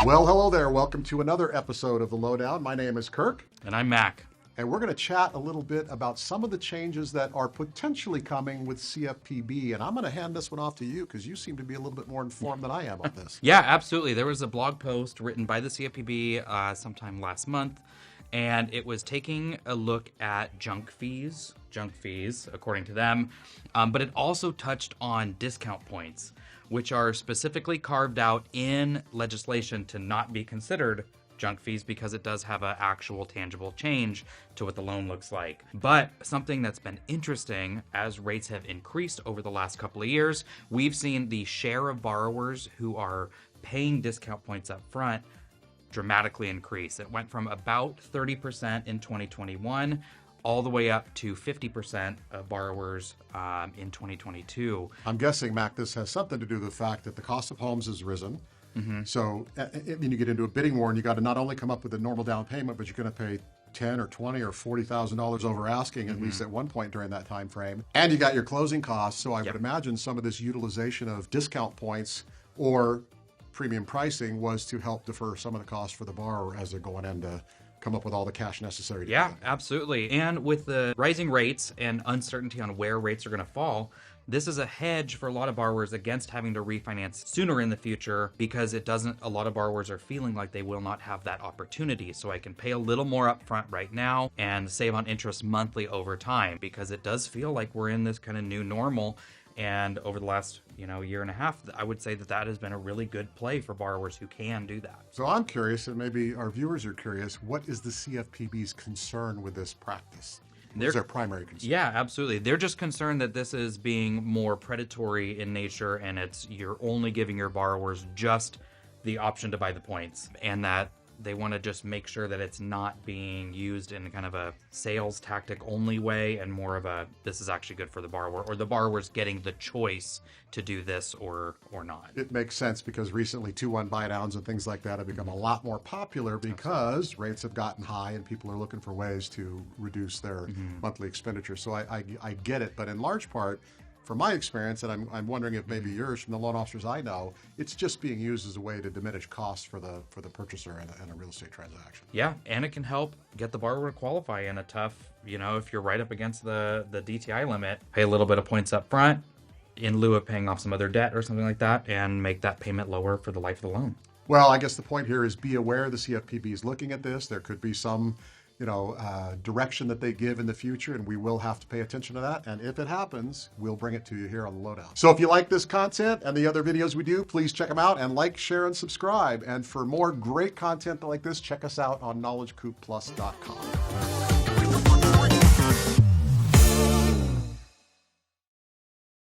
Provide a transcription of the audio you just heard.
Well, hello there. Welcome to another episode of The Lowdown. My name is Kirk. And I'm Mac. And we're going to chat a little bit about some of the changes that are potentially coming with CFPB. And I'm going to hand this one off to you because you seem to be a little bit more informed than I am on this. Yeah, absolutely. There was a blog post written by the CFPB sometime last month, and it was taking a look at junk fees, according to them. But it also touched on discount points, which are specifically carved out in legislation to not be considered junk fees because it does have an actual tangible change to what the loan looks like. But something that's been interesting as rates have increased over the last couple of years, we've seen the share of borrowers who are paying discount points up front dramatically increase. It went from about 30% in 2021 all the way up to 50% of borrowers in 2022. I'm guessing, Mac, this has something to do with the fact that the cost of homes has risen. Mm-hmm. So when you get into a bidding war and you got to not only come up with a normal down payment, but you're going to pay $10,000 or $20,000 or $40,000 over asking, at least at one point during that time frame. And you got your closing costs. So I would imagine some of this utilization of discount points or premium pricing was to help defer some of the costs for the borrower as they're going in to come up with all the cash necessary to Yeah, absolutely. And with the rising rates and uncertainty on where rates are going to fall, this is a hedge for a lot of borrowers against having to refinance sooner in the future because a lot of borrowers are feeling like they will not have that opportunity. So I can pay a little more upfront right now and save on interest monthly over time, because it does feel like we're in this kind of new normal. And over the last, year and a half, I would say that has been a really good play for borrowers who can do that. So I'm curious, and maybe our viewers are curious, what is the CFPB's concern with this practice? What's their primary concern? Yeah, absolutely. They're just concerned that this is being more predatory in nature, and you're only giving your borrowers just the option to buy the points, and that they want to just make sure that it's not being used in kind of a sales tactic only way, and more of a, this is actually good for the borrower, or the borrower's getting the choice to do this or not. It makes sense because recently 2-1 buy downs and things like that have become a lot more popular because rates have gotten high and people are looking for ways to reduce their monthly expenditure. So I get it, but in large part, from my experience, and I'm wondering if maybe yours, from the loan officers I know, it's just being used as a way to diminish costs for the purchaser in a real estate transaction. Yeah, and it can help get the borrower to qualify in a tough, if you're right up against the DTI limit, pay a little bit of points up front in lieu of paying off some other debt or something like that, and make that payment lower for the life of the loan. Well, I guess the point here is be aware the CFPB is looking at this. There could be some direction that they give in the future, and we will have to pay attention to that. And if it happens, we'll bring it to you here on The Lowdown. So if you like this content and the other videos we do, please check them out and like, share, and subscribe. And for more great content like this, check us out on knowledgecoopplus.com.